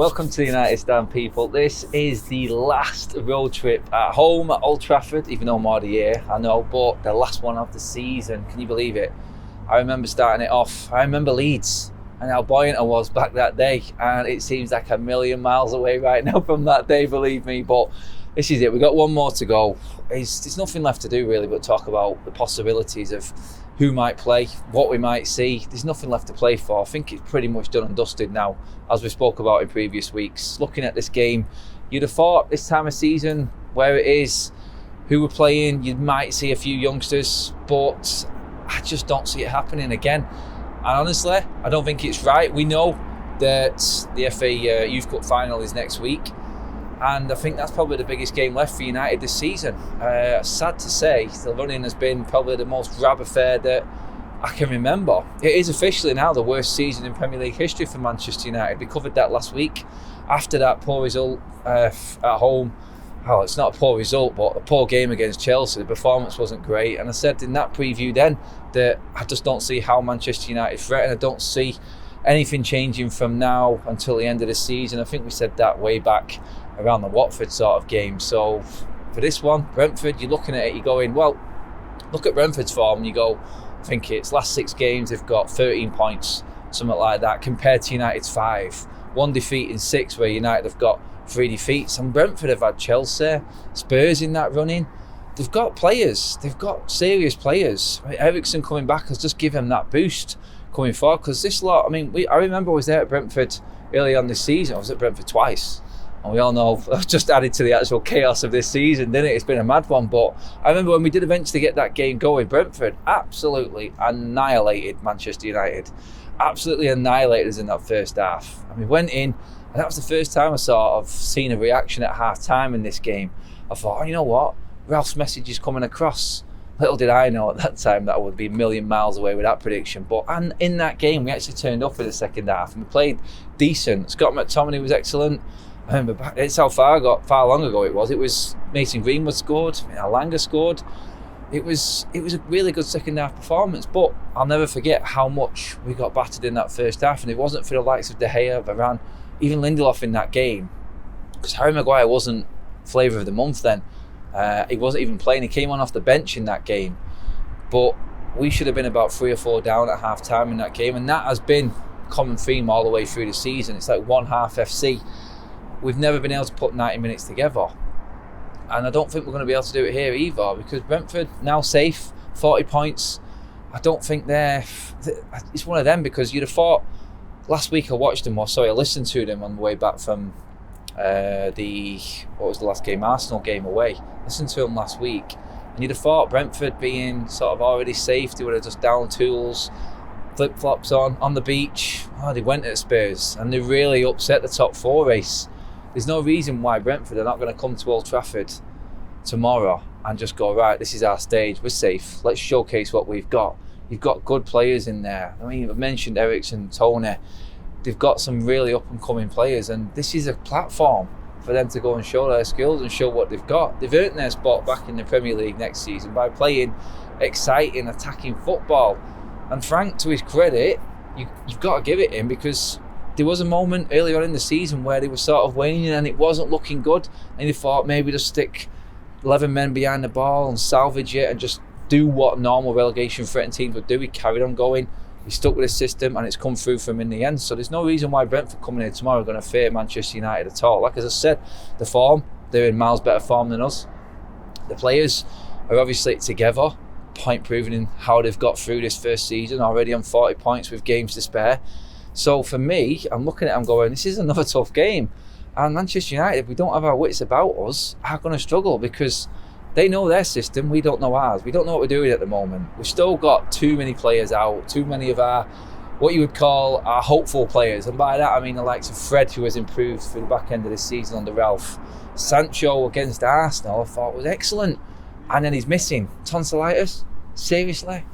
Welcome to the United Stand, people. This is the last road trip at home at Old Trafford, even though I'm already here, I know, but the last one of the season. Can you believe it? I remember starting it off. I remember Leeds and how buoyant I was back that day, and it seems like a million miles away right now from that day, believe me, but this is it. We've got one more to go. There's nothing left to do really but talk about the possibilities of who might play, what we might see. There's nothing left to play for. I think it's pretty much done and dusted now, as we spoke about in previous weeks. Looking at this game, you'd have thought this time of season, where it is, who we're playing, you might see a few youngsters, but I just don't see it happening again. And honestly, I don't think it's right. We know that the FA Youth Cup final is next week, and I think that's probably the biggest game left for United this season. Sad to say, the running has been probably the most drab affair that I can remember. It is officially now the worst season in Premier League history for Manchester United. We covered that last week. After that poor result at home, it's not a poor result, but a poor game against Chelsea. The performance wasn't great. And I said in that preview then that I just don't see how Manchester United threaten. I don't see anything changing from now until the end of the season. I think we said that way back around the Watford sort of game. So for this one, Brentford, you're looking at it, you're going, well, look at Brentford's form, and you go, I think it's last 6 games, they've got 13 points, something like that, compared to United's 5. 1 defeat in 6, where United have got 3 defeats. And Brentford have had Chelsea, Spurs in that running. They've got players, they've got serious players. Eriksen coming back has just given them that boost coming forward, because this lot, I remember I was there at Brentford early on this season. I was at Brentford twice. And we all know, I've just added to the actual chaos of this season, didn't it? It's been a mad one. But I remember when we did eventually get that game going, Brentford absolutely annihilated Manchester United. Absolutely annihilated us in that first half. And we went in, and that was the first time I sort of seen a reaction at half time in this game. I thought, you know what? Ralph's message is coming across. Little did I know at that time that I would be a million miles away with that prediction. But and in that game, we actually turned up for the second half and we played decent. Scott McTominay was excellent. I remember it's how far long ago it was. It was Mason Greenwood scored, Alanga scored. It was a really good second half performance, but I'll never forget how much we got battered in that first half. And it wasn't for the likes of De Gea, Varane, even Lindelof in that game, because Harry Maguire wasn't flavour of the month then. He wasn't even playing. He came on off the bench in that game, but we should have been about 3 or 4 down at half time in that game, and that has been a common theme all the way through the season. It's like one half FC. We've never been able to put 90 minutes together. And I don't think we're going to be able to do it here either, because Brentford now safe, 40 points. I don't think it's one of them, because you'd have thought, last week I listened to them on the way back from what was the last game? Arsenal game away. Listened to them last week. And you'd have thought Brentford being sort of already safe, they would have just down tools, flip-flops on the beach. They went at Spurs and they really upset the top 4 race. There's no reason why Brentford are not going to come to Old Trafford tomorrow and just go, right, this is our stage, we're safe, let's showcase what we've got. You've got good players in there. I've mentioned Eriksen, Tony. They've got some really up-and-coming players, and this is a platform for them to go and show their skills and show what they've got. They've earned their spot back in the Premier League next season by playing exciting, attacking football. And Frank, to his credit, you've got to give it him, because there was a moment early on in the season where they were sort of waning and it wasn't looking good, and he thought maybe just stick 11 men behind the ball and salvage it and just do what normal relegation threatened teams would do. He carried on going, he stuck with his system, and it's come through for him in the end. So there's no reason why Brentford coming in tomorrow are going to fear Manchester United at all. Like as I said, the form, they're in miles better form than us. The players are obviously together, point proving in how they've got through this first season, already on 40 points with games to spare. So for me, I'm looking at it, I'm going, this is another tough game. And Manchester United, if we don't have our wits about us, are going to struggle, because they know their system, we don't know ours. We don't know what we're doing at the moment. We've still got too many players out, too many of our, what you would call our hopeful players. And by that, I mean the likes of Fred, who has improved through the back end of this season under Ralph. Sancho against Arsenal, I thought was excellent. And then he's missing tonsillitis. Seriously?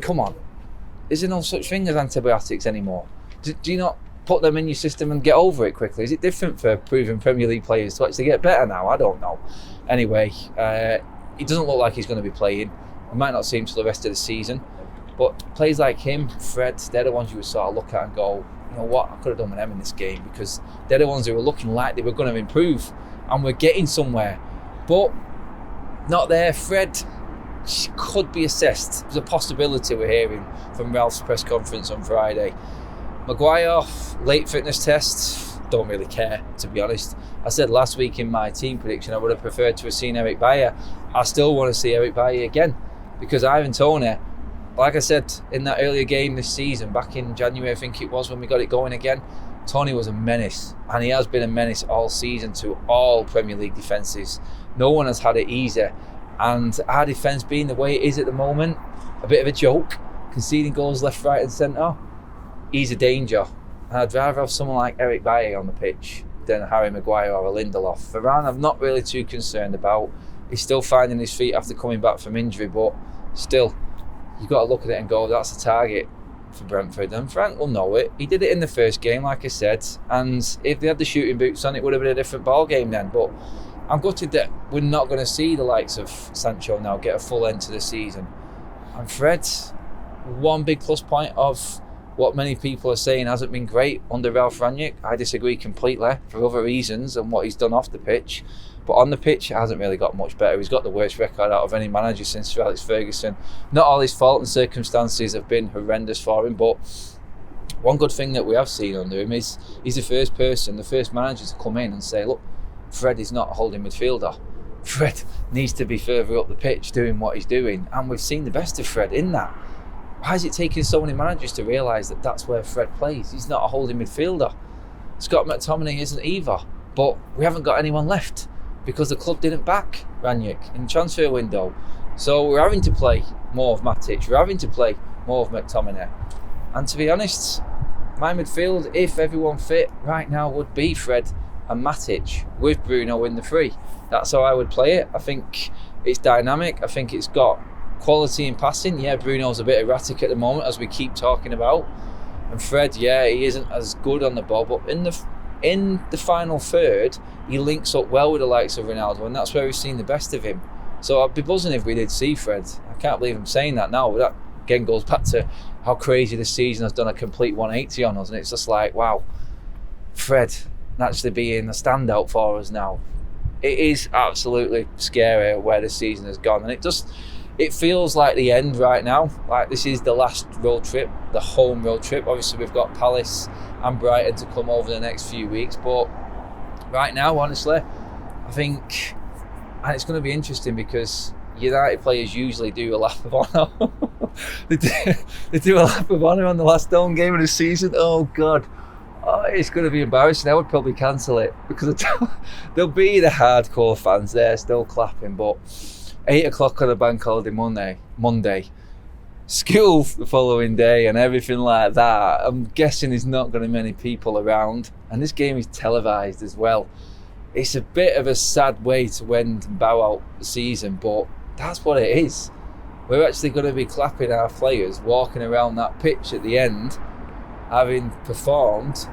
Come on. Is there no such thing as antibiotics anymore? Do you not put them in your system and get over it quickly? Is it different for proven Premier League players to actually get better now? I don't know. Anyway, he doesn't look like he's going to be playing. We might not see him till the rest of the season. But players like him, Fred, they're the ones you would sort of look at and go, you know what, I could have done with them in this game, because they're the ones who were looking like they were going to improve and we're getting somewhere. But not there. Fred could be assessed. There's a possibility we're hearing from Ralph's press conference on Friday. Maguire, late fitness test, don't really care, to be honest. I said last week in my team prediction I would have preferred to have seen Eric Bailly. I still want to see Eric Bailly again, because Ivan Toney, like I said in that earlier game this season, back in January I think it was when we got it going again, Toney was a menace, and he has been a menace all season to all Premier League defences. No one has had it easy, and our defence being the way it is at the moment, a bit of a joke, conceding goals left, right and centre, he's a danger. And I'd rather have someone like Eric Bailly on the pitch than Harry Maguire or a Lindelof. Varane I'm not really too concerned about. He's still finding his feet after coming back from injury, but still, you've got to look at it and go, that's the target for Brentford. And Frank will know it. He did it in the first game, like I said, and if they had the shooting boots on, it would have been a different ball game then. But I'm gutted that we're not going to see the likes of Sancho now get a full end to the season. And Fred, one big plus point of what many people are saying hasn't been great under Ralph Rangnick. I disagree completely for other reasons and what he's done off the pitch. But on the pitch, it hasn't really got much better. He's got the worst record out of any manager since Sir Alex Ferguson. Not all his fault and circumstances have been horrendous for him, but one good thing that we have seen under him is he's the first person, the first manager to come in and say, look, Fred is not a holding midfielder. Fred needs to be further up the pitch doing what he's doing. And we've seen the best of Fred in that. Why is it taking so many managers to realise that that's where Fred plays? He's not a holding midfielder. Scott McTominay isn't either. But we haven't got anyone left because the club didn't back Rangnick in the transfer window. So we're having to play more of Matic. We're having to play more of McTominay. And to be honest, my midfield, if everyone fit right now, would be Fred and Matic with Bruno in the three. That's how I would play it. I think it's dynamic. I think it's got quality in passing. Yeah, Bruno's a bit erratic at the moment, as we keep talking about. And Fred, yeah, he isn't as good on the ball, but in the final third, he links up well with the likes of Ronaldo, and that's where we've seen the best of him. So I'd be buzzing if we did see Fred. I can't believe I'm saying that now, but that again goes back to how crazy this season has done a complete 180 on us, and it's just like, wow, Fred actually being a standout for us now. It is absolutely scary where the season has gone, and it feels like the end right now. Like this is the last road trip, the home road trip. Obviously we've got Palace and Brighton to come over the next few weeks, but right now, honestly, I think, and it's going to be interesting because United players usually do a lap of honour. they do a lap of honour on the last home game of the season. Oh God. Oh, it's going to be embarrassing. I would probably cancel it because there'll be the hardcore fans there still clapping, but 8 o'clock on a bank holiday Monday, school the following day and everything like that, I'm guessing there's not going to be many people around, and this game is televised as well. It's a bit of a sad way to end and bow out the season, but that's what it is. We're actually going to be clapping our players walking around that pitch at the end, having performed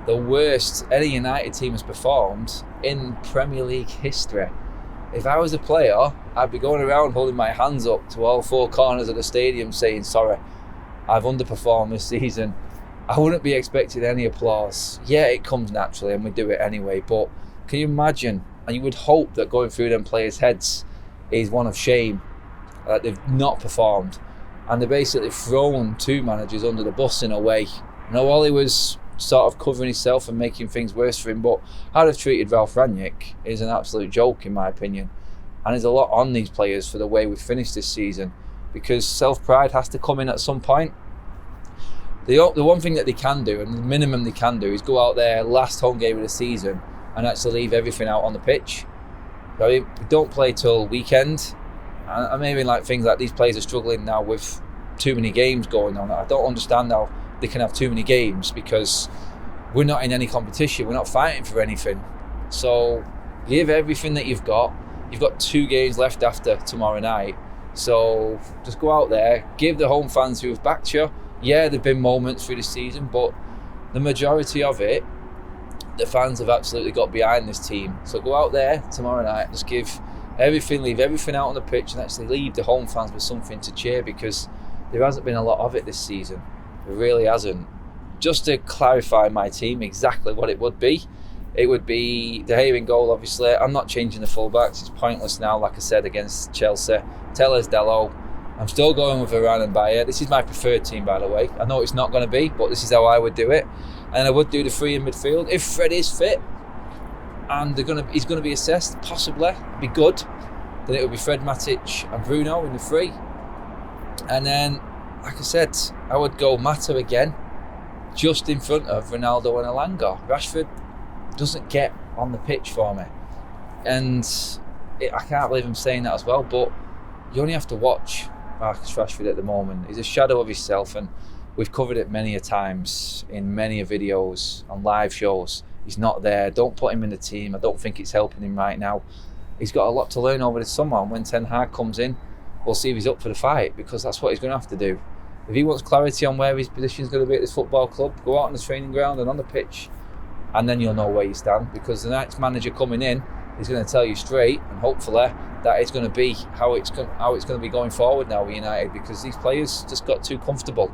the worst any United team has performed in Premier League history. If I was a player, I'd be going around holding my hands up to all four corners of the stadium saying, sorry, I've underperformed this season. I wouldn't be expecting any applause. Yeah, it comes naturally and we do it anyway, but can you imagine, and you would hope that going through them players' heads is one of shame, that they've not performed. And they're basically thrown two managers under the bus in a way. I know Ollie was sort of covering himself and making things worse for him, but how they've treated Ralph Rangnick is an absolute joke in my opinion. And there's a lot on these players for the way we've finished this season, because self-pride has to come in at some point. The one thing that they can do, and the minimum they can do, is go out there last home game of the season and actually leave everything out on the pitch. I mean, we don't play till weekend. And maybe like things like these players are struggling now with too many games going on. I don't understand how they can have too many games, because we're not in any competition. We're not fighting for anything. So give everything that you've got. You've got 2 games left after tomorrow night. So just go out there, give the home fans who have backed you. Yeah, there've been moments through the season, but the majority of it, the fans have absolutely got behind this team. So go out there tomorrow night, just give everything, leave everything out on the pitch, and actually leave the home fans with something to cheer, because there hasn't been a lot of it this season. It really hasn't. just to clarify my team exactly what it would be. It would be De Gea in goal, obviously. I'm not changing the fullbacks. It's pointless now, like I said, against Chelsea. Tellers, Dello. I'm still going with Varane and Bayer. This is my preferred team, by the way. I know it's not going to be, but this is how I would do it. And I would do the three in midfield. If Fred is fit and he's going to be assessed, possibly, be good, then it would be Fred, Matic and Bruno in the three. And then, like I said, I would go Mata again, just in front of Ronaldo and Elanga. Rashford doesn't get on the pitch for me. And I can't believe I'm saying that as well, but you only have to watch Marcus Rashford at the moment. He's a shadow of himself, and we've covered it many a times in many a videos on live shows. He's not there. Don't put him in the team. I don't think it's helping him right now. He's got a lot to learn over the summer, and when Ten Hag comes in, we'll see if he's up for the fight, because that's what he's going to have to do. If he wants clarity on where his position is going to be at this football club, go out on the training ground and on the pitch, and then you'll know where you stand, because the next manager coming in is going to tell you straight, and hopefully that is going to be how it's going to be going forward now with United, because these players just got too comfortable.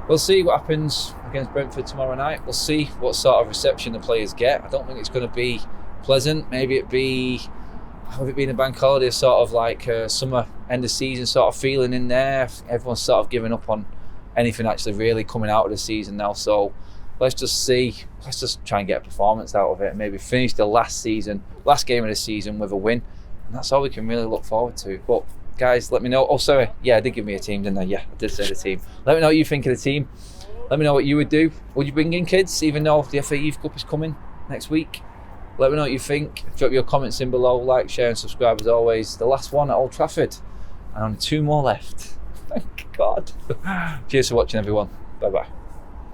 We'll see what happens against Brentford tomorrow night. We'll see what sort of reception the players get. I don't think it's going to be pleasant. Maybe it be, with it being a bank holiday, sort of like summer end of season sort of feeling in there. Everyone's sort of giving up on anything actually really coming out of the season now. So let's just try and get a performance out of it. Maybe finish the last game of the season with a win. And that's all we can really look forward to. But guys, let me know. Oh, sorry. Yeah, I did give me a team, didn't I? Yeah, I did say the team. Let me know what you think of the team. Let me know what you would do. Would you bring in kids, even though the FA Youth Cup is coming next week? Let me know what you think. Drop your comments in below. Like, share and subscribe as always. The last one at Old Trafford. And only 2 more left. Thank God. Cheers for watching, everyone. Bye-bye.